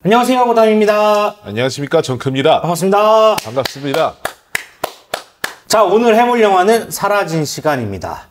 안녕하세요, 고담입니다. 안녕하십니까, 정크입니다. 반갑습니다. 반갑습니다. 자, 오늘 해볼 영화는 사라진 시간입니다.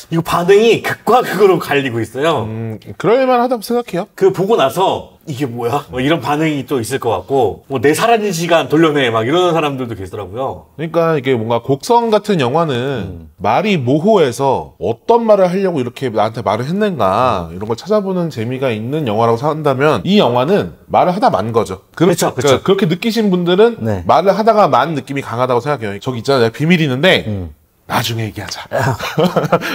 이거 반응이 극과 극으로 갈리고 있어요. 그럴만 하다고 생각해요. 그 보고 나서 이게 뭐야? 뭐 이런 반응이 또 있을 것 같고, 뭐 내 사라진 시간 돌려내 막 이러는 사람들도 계시더라고요. 그러니까 이게 뭔가 곡성 같은 영화는 말이 모호해서 어떤 말을 하려고 이렇게 나한테 말을 했는가 이런 걸 찾아보는 재미가 있는 영화라고 한다면 이 영화는 말을 하다 만 거죠. 그렇죠. 그러니까 그렇게 느끼신 분들은 네. 말을 하다가 만 느낌이 강하다고 생각해요. 저기 있잖아, 내가 비밀이 있는데 나중에 얘기하자.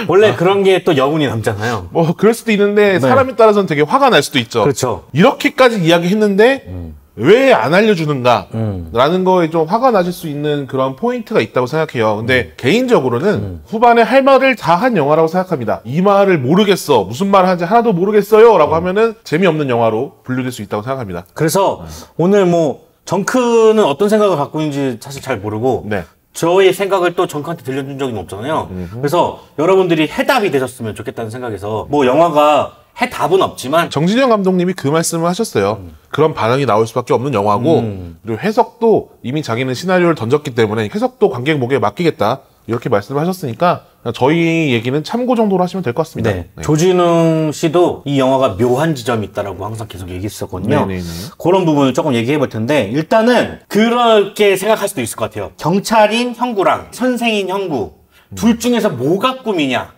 원래 그런 게 또 여운이 남잖아요. 뭐 그럴 수도 있는데 네. 사람에 따라서는 되게 화가 날 수도 있죠. 그렇죠. 이렇게까지 이야기했는데 왜 안 알려주는가 라는 거에 좀 화가 나실 수 있는 그런 포인트가 있다고 생각해요. 근데 개인적으로는 후반에 할 말을 다 한 영화라고 생각합니다. 이 말을 모르겠어, 무슨 말을 하는지 하나도 모르겠어요 라고 하면은 재미없는 영화로 분류될 수 있다고 생각합니다. 그래서 오늘 뭐 정크는 어떤 생각을 갖고 있는지 사실 잘 모르고 네. 저의 생각을 또 정크한테 들려준 적이 없잖아요. 그래서 여러분들이 해답이 되셨으면 좋겠다는 생각에서 뭐 영화가 해답은 없지만 정진영 감독님이 그 말씀을 하셨어요. 그런 반응이 나올 수밖에 없는 영화고 그리고 해석도 이미 자기는 시나리오를 던졌기 때문에 해석도 관객 목에 맡기겠다 이렇게 말씀을 하셨으니까 저희 얘기는 참고 정도로 하시면 될 것 같습니다. 네. 조진웅 씨도 이 영화가 묘한 지점이 있다라고 항상 계속 얘기했었거든요. 네네네. 그런 부분을 조금 얘기해 볼 텐데 일단은 그렇게 생각할 수도 있을 것 같아요. 경찰인 형구랑 선생인 형구 둘 중에서 뭐가 꿈이냐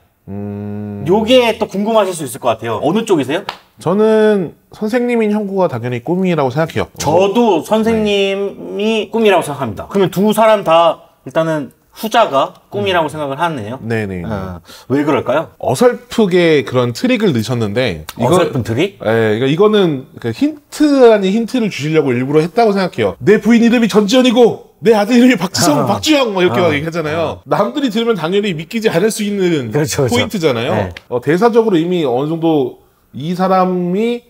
요게 또 궁금하실 수 있을 것 같아요. 어느 쪽이세요? 저는 선생님인 형구가 당연히 꿈이라고 생각해요. 저도 선생님이 꿈이라고 생각합니다. 그러면 두 사람 다 일단은 후자가 꿈이라고 생각을 하네요. 네네. 왜 그럴까요? 어설프게 그런 트릭을 넣으셨는데 어설픈 트릭? 그러니까 이거는 힌트 아닌 힌트를 주시려고 일부러 했다고 생각해요. 내 부인 이름이 전지현이고 내 아들 이름이 박지성, 박주영 막 이렇게 막 얘기하잖아요. 남들이 들으면 당연히 믿기지 않을 수 있는 그렇죠. 포인트잖아요. 네. 대사적으로 이미 어느 정도 이 사람이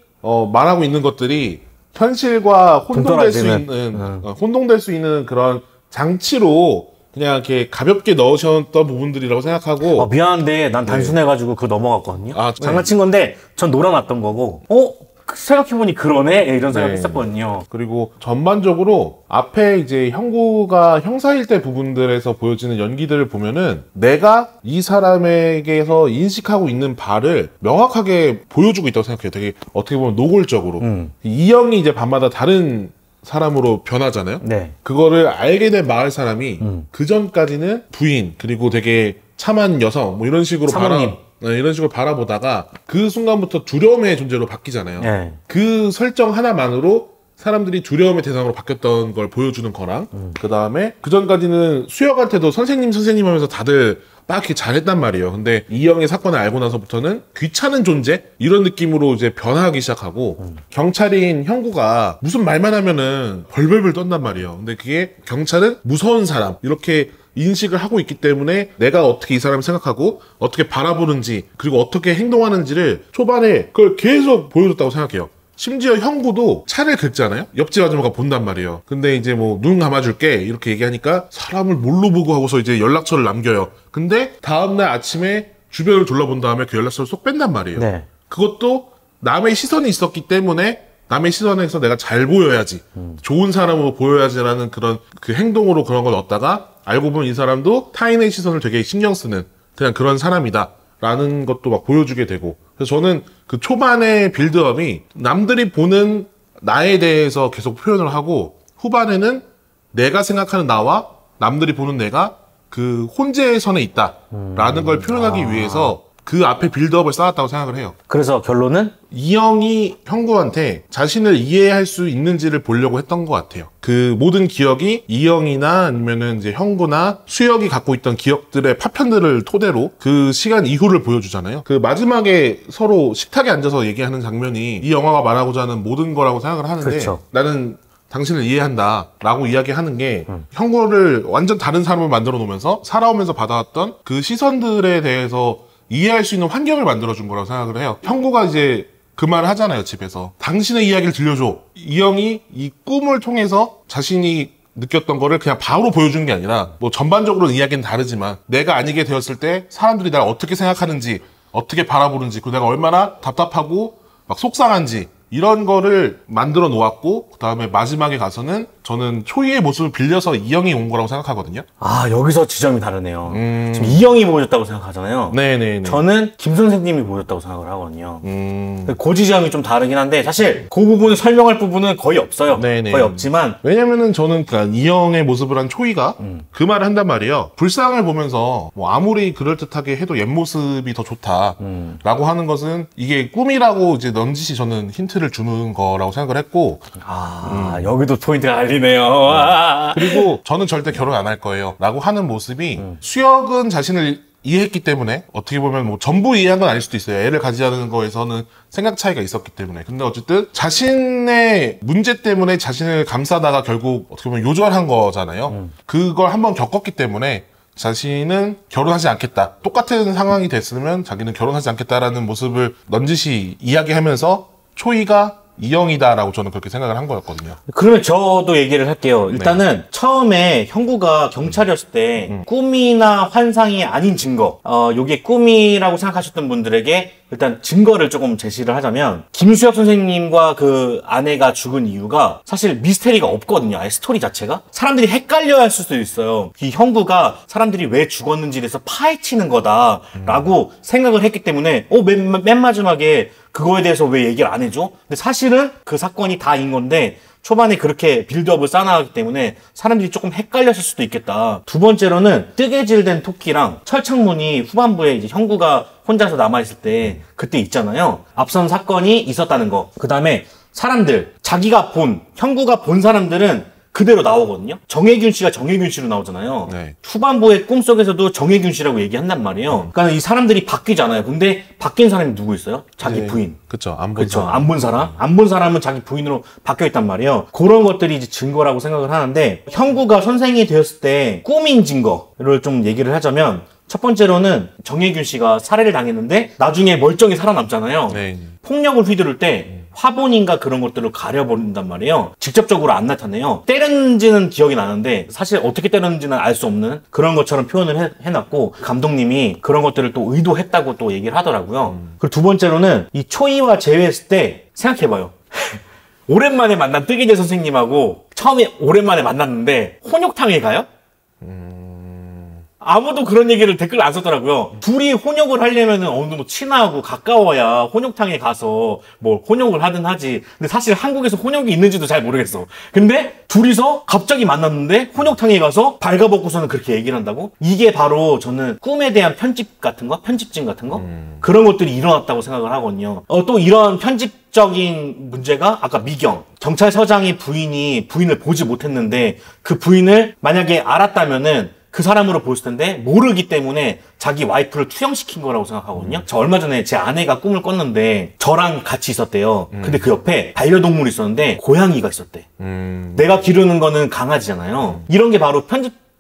말하고 있는 것들이 현실과 혼동될 수 있는 혼동될 수 있는 그런 장치로 그냥 이렇게 가볍게 넣으셨던 부분들이라고 생각하고. 미안한데 난 단순해가지고 그거 넘어갔거든요. 네. 장난친 건데 전 놀아놨던 거고 생각해보니 그러네? 이런 생각 했었거든요. 그리고 전반적으로 앞에 이제 형구가 형사일 때 부분들에서 보여지는 연기들을 보면은 내가 이 사람에게서 인식하고 있는 바를 명확하게 보여주고 있다고 생각해요. 되게 어떻게 보면 노골적으로. 이 형이 이제 밤마다 다른 사람으로 변하잖아요. 네. 그거를 알게 된 마을 사람이 그 전까지는 부인 그리고 되게 참한 여성 뭐 이런 식으로 사모님. 이런 식으로 바라보다가 그 순간부터 두려움의 존재로 바뀌잖아요. 네. 그 설정 하나만으로 사람들이 두려움의 대상으로 바뀌었던 걸 보여주는 거랑 그 다음에 그 전까지는 수혁한테도 선생님 하면서 다들 막 이렇게 잘했단 말이에요. 근데 이영의 사건을 알고 나서부터는 귀찮은 존재? 이런 느낌으로 이제 변화하기 시작하고 경찰인 형구가 무슨 말만 하면은 벌벌벌 떤단 말이에요. 근데 그게 경찰은 무서운 사람 이렇게 인식을 하고 있기 때문에 내가 어떻게 이 사람을 생각하고 어떻게 바라보는지 그리고 어떻게 행동하는지를 초반에 그걸 계속 보여줬다고 생각해요. 심지어 형구도 차를 긁잖아요? 옆집 아줌마가 본단 말이에요. 근데 이제 뭐 눈 감아줄게 이렇게 얘기하니까 사람을 뭘로 보고 하고서 이제 연락처를 남겨요. 근데 다음날 아침에 주변을 둘러본 다음에 그 연락처를 쏙 뺀단 말이에요. 네. 그것도 남의 시선이 있었기 때문에 남의 시선에서 내가 잘 보여야지 좋은 사람으로 보여야지라는 그런 그 행동으로 그런 걸 얻다가 알고 보면 이 사람도 타인의 시선을 되게 신경 쓰는 그냥 그런 사람이다 라는 것도 막 보여주게 되고. 그래서 저는 그 초반의 빌드업이 남들이 보는 나에 대해서 계속 표현을 하고 후반에는 내가 생각하는 나와 남들이 보는 내가 그 혼재선에 있다라는 걸 표현하기 위해서 그 앞에 빌드업을 쌓았다고 생각을 해요. 그래서 결론은? 이영이 형구한테 자신을 이해할 수 있는지를 보려고 했던 것 같아요. 그 모든 기억이 이영이나 아니면은 이제 형구나 수혁이 갖고 있던 기억들의 파편들을 토대로 그 시간 이후를 보여주잖아요. 그 마지막에 서로 식탁에 앉아서 얘기하는 장면이 이 영화가 말하고자 하는 모든 거라고 생각을 하는데 그렇죠. 나는 당신을 이해한다 라고 이야기하는 게 형구를 완전 다른 사람을 만들어 놓으면서 살아오면서 받아왔던 그 시선들에 대해서 이해할 수 있는 환경을 만들어준 거라고 생각을 해요. 형구가 이제 그 말을 하잖아요, 집에서. 당신의 이야기를 들려줘. 이 형이 이 꿈을 통해서 자신이 느꼈던 거를 그냥 바로 보여주는 게 아니라 뭐 전반적으로는 이야기는 다르지만 내가 아니게 되었을 때 사람들이 날 어떻게 생각하는지 어떻게 바라보는지, 그리고 내가 얼마나 답답하고 막 속상한지 이런 거를 만들어 놓았고, 그 다음에 마지막에 가서는 저는 초이의 모습을 빌려서 이영이 온 거라고 생각하거든요. 아, 여기서 지점이 다르네요. 지금 이영이 보여줬다고 생각하잖아요. 네네네. 저는 김 선생님이 보여줬다고 생각을 하거든요. 그 지점이 좀 다르긴 한데, 사실 그 부분을 설명할 부분은 거의 없어요. 네네. 거의 없지만. 왜냐면은 저는 그러니까 이영의 모습을 한 초이가 그 말을 한단 말이에요. 불상을 보면서 뭐 아무리 그럴듯하게 해도 옛모습이 더 좋다라고 하는 것은 이게 꿈이라고 이제 넌지시 저는 힌트를 주는 거라고 생각을 했고, 여기도 포인트가 갈리네요. 그리고 저는 절대 결혼 안 할 거예요 라고 하는 모습이 수혁은 자신을 이해했기 때문에, 어떻게 보면 뭐 전부 이해한 건 아닐 수도 있어요. 애를 가지자는 거에서는 생각 차이가 있었기 때문에. 근데 어쨌든 자신의 문제 때문에 자신을 감싸다가 결국 어떻게 보면 요절한 거잖아요. 그걸 한번 겪었기 때문에 자신은 결혼하지 않겠다. 똑같은 상황이 됐으면 자기는 결혼하지 않겠다라는 모습을 넌지시 이야기하면서 초이가 이영이다라고 저는 그렇게 생각을 한 거였거든요. 그러면 저도 얘기를 할게요. 일단은 처음에 형구가 경찰이었을 때 꿈이나 환상이 아닌 증거, 요게 꿈이라고 생각하셨던 분들에게 일단 증거를 조금 제시를 하자면, 김수혁 선생님과 그 아내가 죽은 이유가 사실 미스테리가 없거든요. 아예 스토리 자체가. 사람들이 헷갈려 할 수도 있어요. 이 형구가 사람들이 왜 죽었는지에 대해서 파헤치는 거다라고 생각을 했기 때문에 맨 마지막에 그거에 대해서 왜 얘기를 안 해줘? 근데 사실은 그 사건이 다인 건데 초반에 그렇게 빌드업을 쌓아나가기 때문에 사람들이 조금 헷갈렸을 수도 있겠다. 두 번째로는 뜨개질된 토끼랑 철창문이 후반부에 이제 형구가 혼자서 남아있을 때 그때 있잖아요. 앞선 사건이 있었다는 거. 그 다음에 사람들, 형구가 본 사람들은 그대로 나오거든요. 정혜균 씨가 정혜균 씨로 나오잖아요. 네. 후반부의 꿈속에서도 정혜균 씨라고 얘기한단 말이에요. 그러니까 이 사람들이 바뀌잖아요. 근데 바뀐 사람이 누구 있어요? 자기 부인. 그쵸. 안 본 사람. 안 본 사람? 안 본 사람은 자기 부인으로 바뀌어있단 말이에요. 그런 것들이 이제 증거라고 생각을 하는데, 형구가 선생이 되었을 때 꿈인 증거를 좀 얘기를 하자면, 첫 번째로는 정혜균 씨가 살해를 당했는데 나중에 멀쩡히 살아남잖아요. 네. 폭력을 휘두를 때 화본인가 그런 것들을 가려버린단 말이에요. 직접적으로 안 나타내요. 때렸는지는 기억이 나는데 사실 어떻게 때렸는지는 알 수 없는 그런 것처럼 표현을 해놨고, 감독님이 그런 것들을 또 의도했다고 또 얘기를 하더라고요. 그리고 두 번째로는 이 초이와 재회했을 때 생각해봐요. 오랜만에 만난 뜨개질 선생님하고 처음에 오랜만에 만났는데 혼욕탕에 가요? 아무도 그런 얘기를 댓글 안 썼더라고요. 둘이 혼욕을 하려면은 어느 정도 친하고 가까워야 혼욕탕에 가서 뭐 혼욕을 하든 하지. 근데 사실 한국에서 혼욕이 있는지도 잘 모르겠어. 근데 둘이서 갑자기 만났는데 혼욕탕에 가서 발가벗고서는 그렇게 얘기를 한다고? 이게 바로 저는 꿈에 대한 편집 같은 거? 편집증 같은 거? 그런 것들이 일어났다고 생각을 하거든요. 또 이런 편집적인 문제가 아까 미경. 경찰서장의 부인을 보지 못했는데 그 부인을 만약에 알았다면은 그 사람으로 보였을 텐데 모르기 때문에 자기 와이프를 투영시킨 거라고 생각하거든요. 저 얼마 전에 제 아내가 꿈을 꿨는데 저랑 같이 있었대요. 근데 그 옆에 반려동물이 있었는데 고양이가 있었대. 내가 기르는 거는 강아지잖아요. 이런 게 바로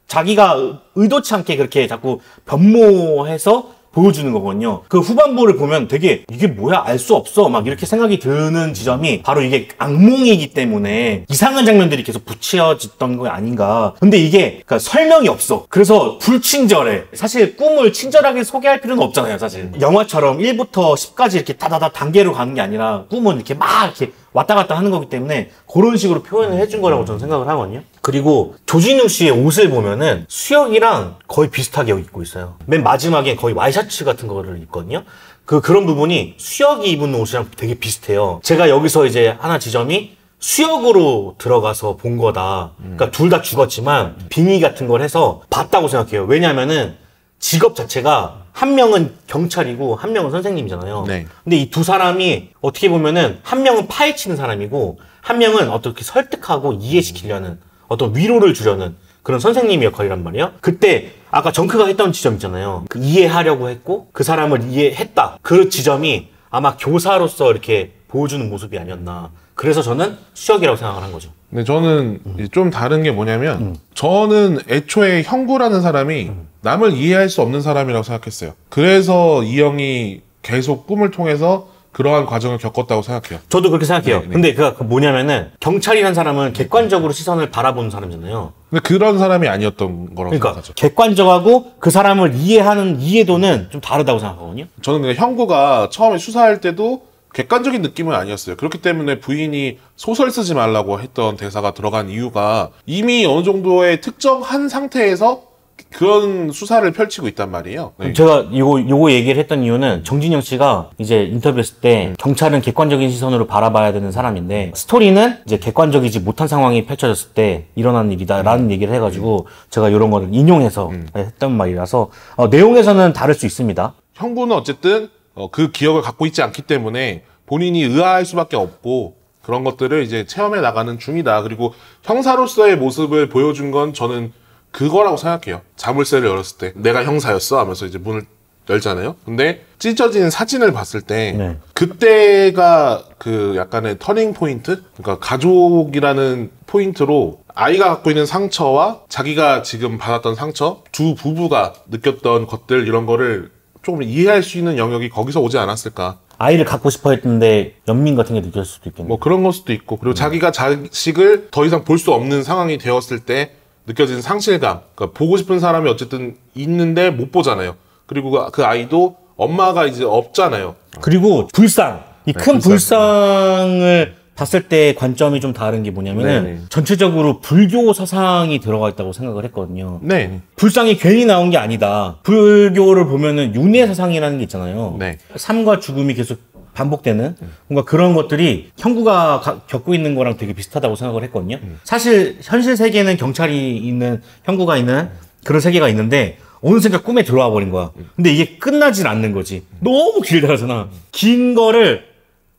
자기가 의도치 않게 그렇게 자꾸 변모해서 보여주는 거거든요. 그 후반부를 보면 되게 이게 뭐야 알 수 없어 막 이렇게 생각이 드는 지점이 바로 이게 악몽이기 때문에 이상한 장면들이 계속 붙여졌던 거 아닌가. 근데 이게 그러니까 설명이 없어. 그래서 불친절해. 사실 꿈을 친절하게 소개할 필요는 없잖아요. 사실 영화처럼 1부터 10까지 이렇게 다다다 단계로 가는 게 아니라 꿈은 이렇게 막 이렇게 왔다 갔다 하는 거기 때문에 그런 식으로 표현을 해준 거라고 저는 생각을 하거든요. 그리고 조진웅 씨의 옷을 보면은 수혁이랑 거의 비슷하게 입고 있어요. 맨 마지막에 거의 와이셔츠 같은 거를 입거든요. 그런 부분이 수혁이 입은 옷이랑 되게 비슷해요. 제가 여기서 이제 하나 지점이 수역으로 들어가서 본 거다. 그러니까 둘 다 죽었지만 빙의 같은 걸 해서 봤다고 생각해요. 왜냐면은 직업 자체가 한 명은 경찰이고 한 명은 선생님이잖아요. 네. 근데 이 두 사람이 어떻게 보면은 한 명은 파헤치는 사람이고 한 명은 어떻게 설득하고 이해시키려는 어떤 위로를 주려는 그런 선생님 역할이란 말이에요. 그때 아까 정크가 했던 지점 있잖아요. 그 이해하려고 했고 그 사람을 이해했다. 그 지점이 아마 교사로서 이렇게 보여주는 모습이 아니었나. 그래서 저는 수혁이라고 생각을 한 거죠. 근데 저는 좀 다른 게 뭐냐면 저는 애초에 형구라는 사람이 남을 이해할 수 없는 사람이라고 생각했어요. 그래서 이 형이 계속 꿈을 통해서 그러한 과정을 겪었다고 생각해요. 저도 그렇게 생각해요. 네. 근데 그 뭐냐면은 경찰이라는 사람은 객관적으로 시선을 바라보는 사람이잖아요. 근데 그런 사람이 아니었던 거라고 그러니까 생각하죠. 객관적하고 그 사람을 이해하는 이해도는 좀 다르다고 생각하거든요. 저는 그냥 형구가 처음에 수사할 때도 객관적인 느낌은 아니었어요. 그렇기 때문에 부인이 소설 쓰지 말라고 했던 대사가 들어간 이유가 이미 어느 정도의 특정한 상태에서 그런 수사를 펼치고 있단 말이에요. 네. 제가 요거 얘기를 했던 이유는 정진영 씨가 이제 인터뷰했을 때 경찰은 객관적인 시선으로 바라봐야 되는 사람인데 스토리는 이제 객관적이지 못한 상황이 펼쳐졌을 때 일어난 일이다라는 얘기를 해가지고 제가 이런 거를 인용해서 했던 말이라서 내용에서는 다를 수 있습니다. 형구는 어쨌든 그 기억을 갖고 있지 않기 때문에 본인이 의아할 수밖에 없고 그런 것들을 이제 체험해 나가는 중이다. 그리고 형사로서의 모습을 보여준 건 저는 그거라고 생각해요. 자물쇠를 열었을 때 내가 형사였어 하면서 이제 문을 열잖아요. 근데 찢어진 사진을 봤을 때 네. 그때가 그 약간의 터닝 포인트? 그러니까 가족이라는 포인트로 아이가 갖고 있는 상처와 자기가 지금 받았던 상처, 두 부부가 느꼈던 것들 이런 거를 조금 이해할 수 있는 영역이 거기서 오지 않았을까. 아이를 갖고 싶어 했는데 연민 같은 게 느꼈을 수도 있겠네요. 뭐 그런 걸 수도 있고 그리고 자기가 자식을 더 이상 볼 수 없는 상황이 되었을 때 느껴지는 상실감. 그러니까 보고 싶은 사람이 어쨌든 있는데 못 보잖아요. 그리고 그 아이도 엄마가 이제 없잖아요. 그리고 불상. 이 큰 불상. 불상을 봤을 때 관점이 좀 다른 게 뭐냐면은 네네. 전체적으로 불교 사상이 들어가 있다고 생각을 했거든요. 네. 불상이 괜히 나온 게 아니다. 불교를 보면은 윤회 사상이라는 게 있잖아요. 네. 삶과 죽음이 계속 반복되는 뭔가 그런 것들이 형구가 겪고 있는 거랑 되게 비슷하다고 생각을 했거든요. 사실 현실 세계는 경찰이 있는 형구가 있는 그런 세계가 있는데 어느샌가 꿈에 들어와 버린 거야. 근데 이게 끝나질 않는 거지. 너무 길다잖아. 긴 거를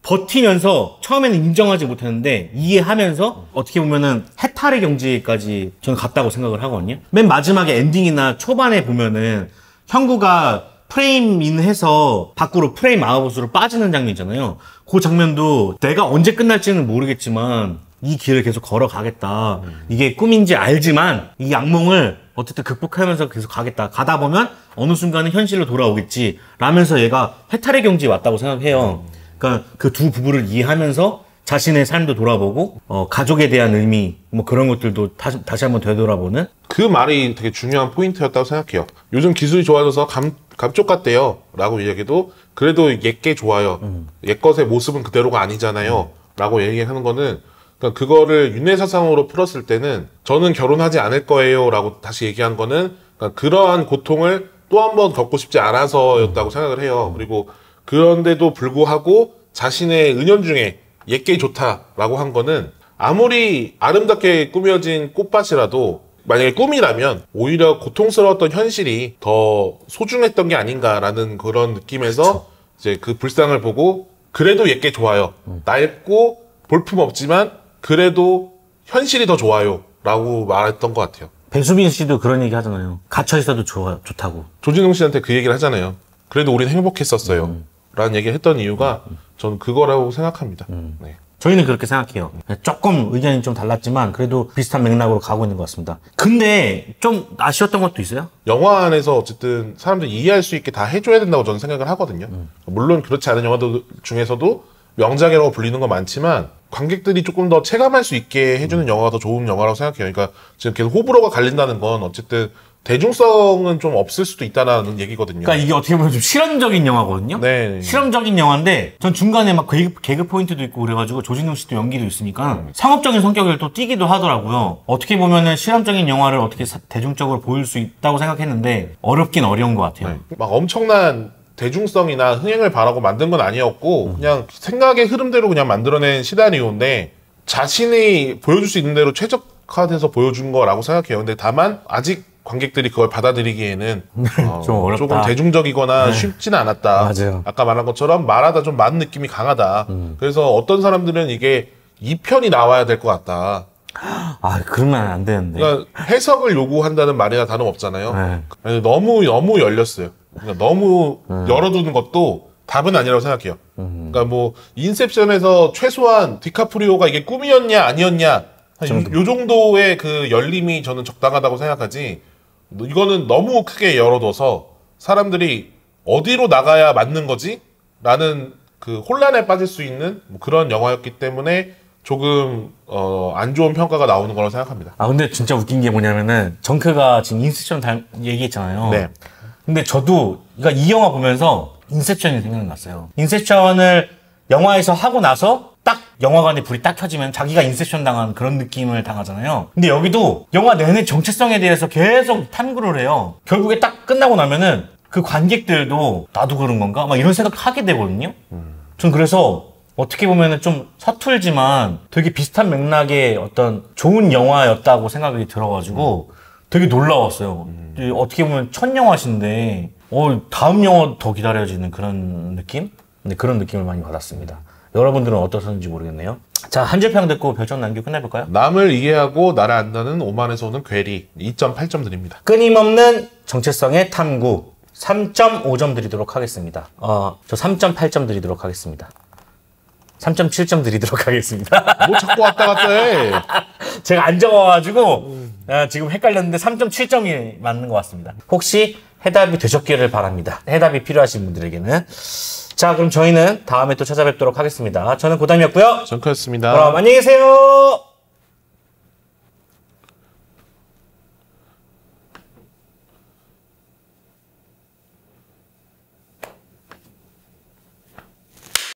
버티면서 처음에는 인정하지 못했는데 이해하면서 어떻게 보면은 해탈의 경지까지 저는 갔다고 생각을 하거든요. 맨 마지막에 엔딩이나 초반에 보면은 형구가 프레임인해서 밖으로 프레임 아웃으로 빠지는 장면이잖아요. 그 장면도 내가 언제 끝날지는 모르겠지만 이 길을 계속 걸어가겠다. 이게 꿈인지 알지만 이 악몽을 어쨌든 극복하면서 계속 가겠다. 가다 보면 어느 순간은 현실로 돌아오겠지. 라면서 얘가 해탈의 경지에 왔다고 생각해요. 그러니까 그 두 부부를 이해하면서 자신의 삶도 돌아보고 가족에 대한 의미 뭐 그런 것들도 다시 한번 되돌아보는 그 말이 되게 중요한 포인트였다고 생각해요. 요즘 기술이 좋아져서 감쪽 같대요. 라고 이야기도 그래도 옛게 좋아요. 옛것의 모습은 그대로가 아니잖아요. 라고 얘기하는 거는 그러니까 그거를 윤회사상으로 풀었을 때는 저는 결혼하지 않을 거예요. 라고 다시 얘기한 거는 그러니까 그러한 고통을 또 한 번 겪고 싶지 않아서였다고 생각을 해요. 그리고 그런데도 불구하고 자신의 은연중에 옛게 좋다라고 한 거는 아무리 아름답게 꾸며진 꽃밭이라도 만약에 꿈이라면 오히려 고통스러웠던 현실이 더 소중했던 게 아닌가라는 그런 느낌에서 그쵸. 이제 그 불상을 보고 그래도 옛게 좋아요. 낡고 볼품 없지만 그래도 현실이 더 좋아요. 라고 말했던 것 같아요. 배수빈 씨도 그런 얘기 하잖아요. 갇혀 있어도 좋다고. 조진웅 씨한테 그 얘기를 하잖아요. 그래도 우린 행복했었어요. 라는 얘기를 했던 이유가 저는 그거라고 생각합니다. 네. 저희는 그렇게 생각해요. 조금 의견이 좀 달랐지만 그래도 비슷한 맥락으로 가고 있는 것 같습니다. 근데 좀 아쉬웠던 것도 있어요? 영화 안에서 어쨌든 사람들이 이해할 수 있게 다 해줘야 된다고 저는 생각을 하거든요. 물론 그렇지 않은 영화들 중에서도 명작이라고 불리는 건 많지만 관객들이 조금 더 체감할 수 있게 해주는 영화가 더 좋은 영화라고 생각해요. 그러니까 지금 계속 호불호가 갈린다는 건 어쨌든 대중성은 좀 없을 수도 있다는 얘기거든요. 그러니까 이게 어떻게 보면 좀 실험적인 영화거든요? 네. 실험적인 영화인데 전 중간에 막 개그 포인트도 있고 그래가지고 조진웅 씨도 연기도 있으니까 상업적인 성격을 또 띠기도 하더라고요. 어떻게 보면은 실험적인 영화를 어떻게 대중적으로 보일 수 있다고 생각했는데 어렵긴 어려운 것 같아요. 네. 막 엄청난 대중성이나 흥행을 바라고 만든 건 아니었고 그냥 생각의 흐름대로 그냥 만들어낸 시나리오인데 자신이 보여줄 수 있는 대로 최적화돼서 보여준 거라고 생각해요. 근데 다만 아직 관객들이 그걸 받아들이기에는 좀 어렵다. 조금 대중적이거나 쉽지는 않았다. 맞아요. 아까 말한 것처럼 말하다 좀 만 느낌이 강하다. 그래서 어떤 사람들은 이게 2편이 나와야 될 것 같다. 아, 그러면 안 되는데. 그러니까 해석을 요구한다는 말이나 다름없잖아요. 네. 그래서 너무 열렸어요. 그러니까 너무 열어두는 것도 답은 아니라고 생각해요. 그러니까 뭐 인셉션에서 최소한 디카프리오가 이게 꿈이었냐 아니었냐 요 정도의 그 열림이 저는 적당하다고 생각하지. 이거는 너무 크게 열어둬서 사람들이 어디로 나가야 맞는 거지? 라는 그 혼란에 빠질 수 있는 뭐 그런 영화였기 때문에 조금 안 좋은 평가가 나오는 거라고 생각합니다. 아 근데 진짜 웃긴 게 뭐냐면은 정크가 지금 인셉션 얘기했잖아요. 네. 근데 저도 그러니까 이 영화 보면서 인셉션이 생각났어요. 인셉션을 영화에서 하고 나서 딱 영화관에 불이 딱 켜지면 자기가 인셉션 당한 그런 느낌을 당하잖아요. 근데 여기도 영화 내내 정체성에 대해서 계속 탐구를 해요. 결국에 딱 끝나고 나면은 그 관객들도 나도 그런 건가? 막 이런 생각하게 되거든요. 전 그래서 어떻게 보면은 좀 서툴지만 되게 비슷한 맥락의 어떤 좋은 영화였다고 생각이 들어가지고 되게 놀라웠어요. 어떻게 보면 첫 영화신데 다음 영화 더 기다려지는 그런 느낌? 네, 그런 느낌을 많이 받았습니다. 여러분들은 어떠셨는지 모르겠네요. 자, 한 줄 평 듣고 별점 남기고 끝내볼까요? 남을 이해하고 나를 안다는 오만에서 오는 괴리 2.8점 드립니다. 끊임없는 정체성의 탐구 3.5점 드리도록 하겠습니다. 저 3.8점 드리도록 하겠습니다. 3.7점 드리도록 하겠습니다. 뭐 자꾸 왔다 갔다 해. 제가 안 적어가지고 지금 헷갈렸는데 3.7점이 맞는 것 같습니다. 혹시 해답이 되셨기를 바랍니다. 해답이 필요하신 분들에게는. 자, 그럼 저희는 다음에 또 찾아뵙도록 하겠습니다. 저는 고담이었고요. 정크였습니다. 그럼 안녕히 계세요.